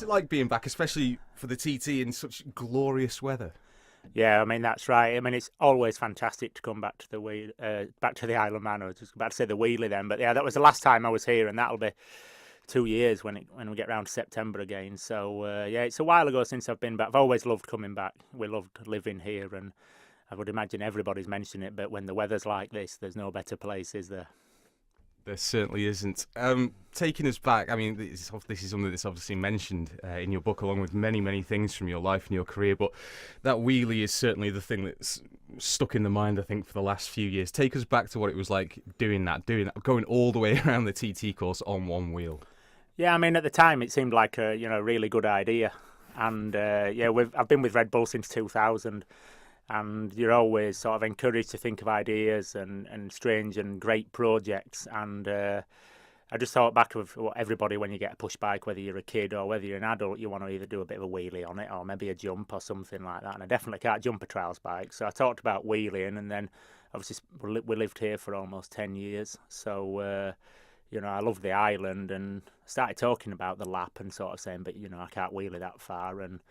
What's it like being back, especially for the TT in such glorious weather? Yeah, I mean that's right. I mean it's always fantastic to come back to the back to the Isle of Man. I was just about to say the wheelie then, but yeah, that was the last time I was here, and that'll be 2 years when we get round to September again. So yeah, it's a while ago since I've been back. I've always loved coming back. We loved living here, and I would imagine everybody's mentioned it. But when the weather's like this, there's no better place, is there? There certainly isn't. Taking us back, I mean, this is something that's obviously mentioned in your book, along with many, many things from your life and your career, but that wheelie is certainly the thing that's stuck in the mind, I think, for the last few years. Take us back to what it was like doing that, going all the way around the TT course on one wheel. Yeah, I mean at the time it seemed like a really good idea, and yeah, I've been with Red Bull since 2000. And you're always sort of encouraged to think of ideas and strange and great projects. And I just thought back of what everybody, when you get a push bike, whether you're a kid or whether you're an adult, you want to either do a bit of a wheelie on it or maybe a jump or something like that. And I definitely can't jump a trials bike. So I talked about wheeling, and then obviously we lived here for almost 10 years. So, I loved the island and started talking about the lap and sort of saying, but, I can't wheelie that far. And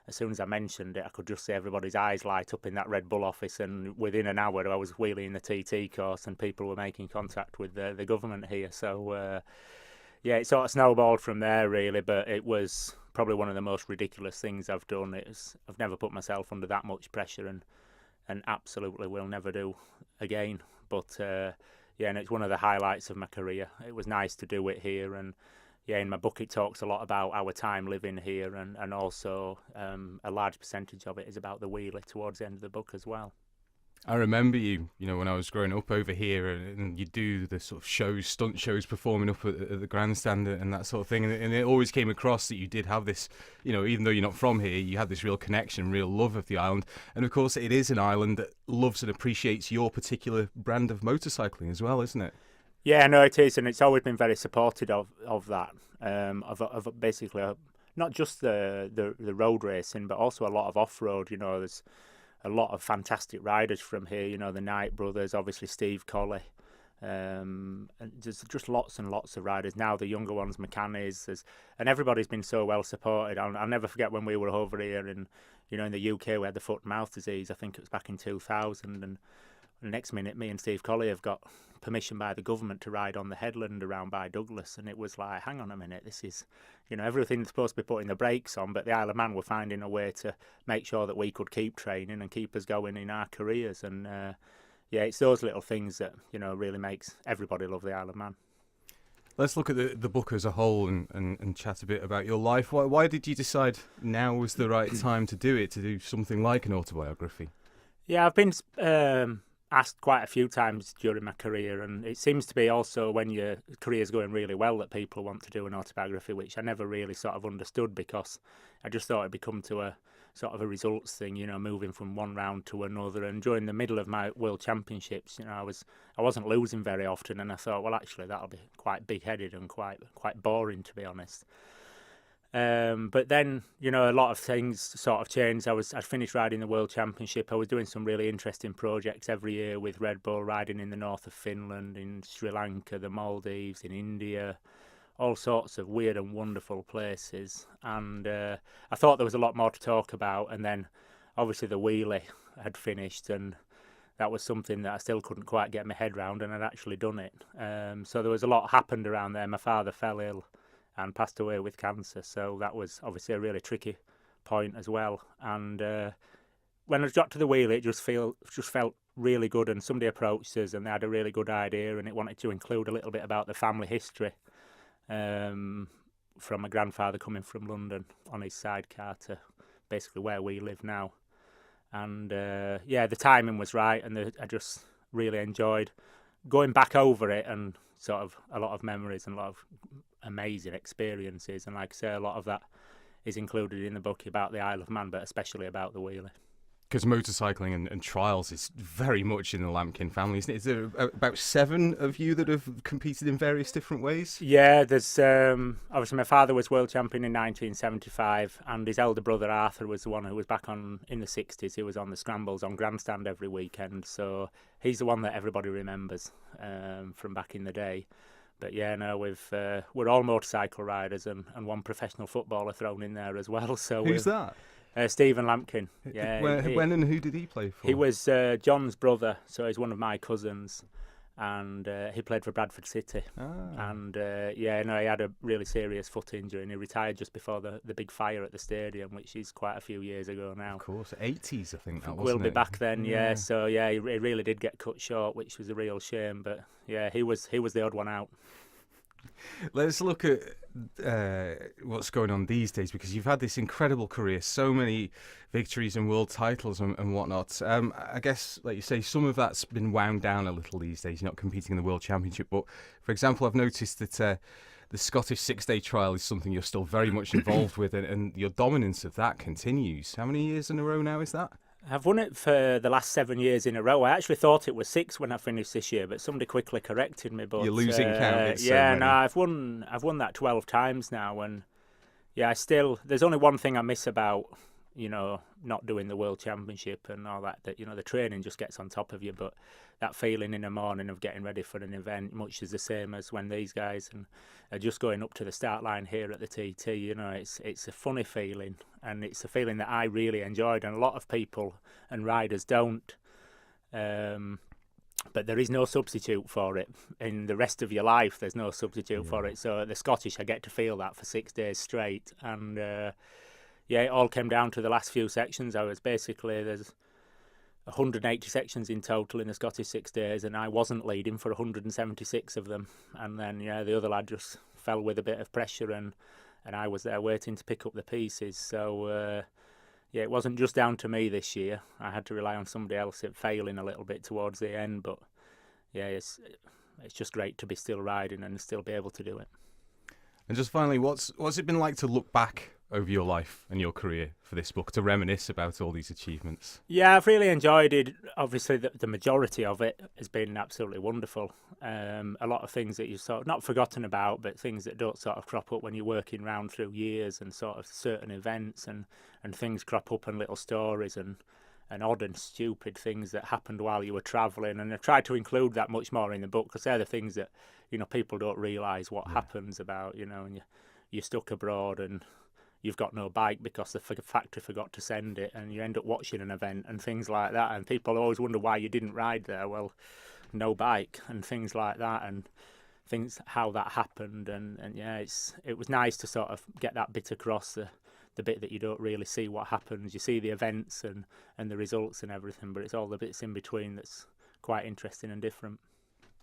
as soon as I mentioned it, I could just see everybody's eyes light up in that Red Bull office, and within an hour I was wheeling the TT course and people were making contact with the government here. So, yeah, it sort of snowballed from there, really, but it was probably one of the most ridiculous things I've done. I've never put myself under that much pressure, and absolutely will never do again. But, yeah, and it's one of the highlights of my career. It was nice to do it here, and yeah, in my book it talks a lot about our time living here, and also a large percentage of it is about the wheelie towards the end of the book as well. I remember you, when I was growing up over here, and you do the sort of shows, stunt shows, performing up at the grandstand and that sort of thing. And it always came across that you did have this, even though you're not from here, you had this real connection, real love of the island. And of course, it is an island that loves and appreciates your particular brand of motorcycling as well, isn't it? Yeah, no, it is, and it's always been very supportive of that, of basically not just the road racing, but also a lot of off road. There's a lot of fantastic riders from here. The Knight brothers, obviously Steve Colley. And there's just lots and lots of riders now. The younger ones, McCannies, and everybody's been so well supported. I'll never forget when we were over here, and in the UK we had the foot and mouth disease. I think it was back in 2000, and the next minute, me and Steve Colley have got permission by the government to ride on the headland around by Douglas, and it was like, hang on a minute, this is, everything's supposed to be putting the brakes on, but the Isle of Man were finding a way to make sure that we could keep training and keep us going in our careers, and yeah, it's those little things that really makes everybody love the Isle of Man. Let's look at the book as a whole and chat a bit about your life. Why did you decide now was the right time to do something like an autobiography? Yeah, I've been asked quite a few times during my career, and it seems to be also when your career's going really well that people want to do an autobiography, which I never really sort of understood, because I just thought it'd become to a sort of a results thing, moving from one round to another. And during the middle of my World Championships, I wasn't losing very often, and I thought, well, actually that'll be quite big-headed and quite boring, to be honest. But then, a lot of things sort of changed. I'd finished riding the World Championship. I was doing some really interesting projects every year with Red Bull, riding in the north of Finland, in Sri Lanka, the Maldives, in India, all sorts of weird and wonderful places. And I thought there was a lot more to talk about. And then, obviously, the wheelie had finished, and that was something that I still couldn't quite get my head round, and I'd actually done it. So there was a lot happened around there. My father fell ill and passed away with cancer, so that was obviously a really tricky point as well. And when I got to the wheel, it just felt really good, and somebody approached us and they had a really good idea, and it wanted to include a little bit about the family history, from my grandfather coming from London on his sidecar to basically where we live now. And yeah, the timing was right, and I just really enjoyed going back over it, and sort of a lot of memories and a lot of amazing experiences. And like I say, a lot of that is included in the book about the Isle of Man, but especially about the wheelie. Because motorcycling and trials is very much in the Lampkin family, isn't it? Is there about 7 of you that have competed in various different ways? Yeah, there's obviously my father was world champion in 1975, and his elder brother Arthur was the one who was back in the 60s. He was on the scrambles on grandstand every weekend, so he's the one that everybody remembers from back in the day. But yeah, no, we're all motorcycle riders and one professional footballer thrown in there as well. So Who's that? Stephen Lampkin. Yeah, When and who did he play for? he was John's brother, so he's one of my cousins, and he played for Bradford City. And he had a really serious foot injury, and he retired just before the big fire at the stadium, which is quite a few years ago now. Of course, 80s, I think that was. Will be back then, yeah. So yeah, he really did get cut short, which was a real shame. But yeah, he was the odd one out. Let's look at what's going on these days, because you've had this incredible career, so many victories and world titles and whatnot. I guess, like you say, some of that's been wound down a little these days. You're not competing in the World Championship. But, for example, I've noticed that the Scottish six-day trial is something you're still very much involved with, and your dominance of that continues. How many years in a row now is that? I've won it for the last 7 years in a row. I actually thought it was 6 when I finished this year, but somebody quickly corrected me. But you're losing count. I've won that 12 times now, and yeah, there's only one thing I miss about, not doing the World Championship and all that. That the training just gets on top of you, but that feeling in the morning of getting ready for an event, much is the same as when these guys are just going up to the start line here at the TT. It's a funny feeling, and it's a feeling that I really enjoyed, and a lot of people and riders don't. But there is no substitute for it. In the rest of your life, there's no substitute for it. So at the Scottish, I get to feel that for 6 days straight, and it all came down to the last few sections. There's 180 sections in total in the Scottish 6 days, and I wasn't leading for 176 of them. And then, the other lad just fell with a bit of pressure, and I was there waiting to pick up the pieces. So, it wasn't just down to me this year. I had to rely on somebody else failing a little bit towards the end. But, it's just great to be still riding and still be able to do it. And just finally, what's it been like to look back over your life and your career for this book, to reminisce about all these achievements? Yeah, I've really enjoyed it. Obviously, the majority of it has been absolutely wonderful. A lot of things that you sort of not forgotten about, but things that don't sort of crop up when you're working round through years, and sort of certain events and things crop up, and little stories and odd and stupid things that happened while you were travelling. And I tried to include that much more in the book, because they're the things that people don't realise what happens about, and you're stuck abroad and you've got no bike because the factory forgot to send it, and you end up watching an event and things like that, and people always wonder why you didn't ride there. Well, no bike and things like that, and things how that happened, and it was nice to sort of get that bit across, the bit that you don't really see what happens. You see the events and the results and everything, but it's all the bits in between that's quite interesting and different.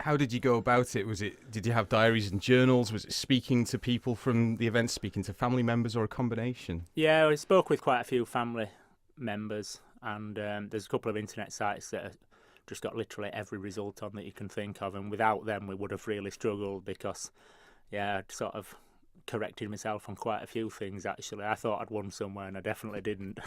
How did you go about it? Did you have diaries and journals? Was it speaking to people from the event, speaking to family members, or a combination? Yeah, I spoke with quite a few family members, and there's a couple of internet sites that have just got literally every result on that you can think of, and without them we would have really struggled, because I'd sort of corrected myself on quite a few things. Actually, I thought I'd won somewhere and I definitely didn't.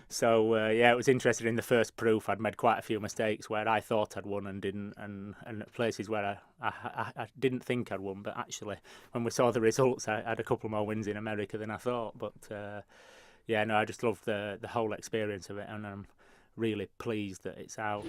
So it was interesting. In the first proof I'd made quite a few mistakes where I thought I'd won and didn't, and places where I didn't think I'd won, but actually when we saw the results I had a couple more wins in America than I thought. But I just love the whole experience of it, and I'm really pleased that it's out.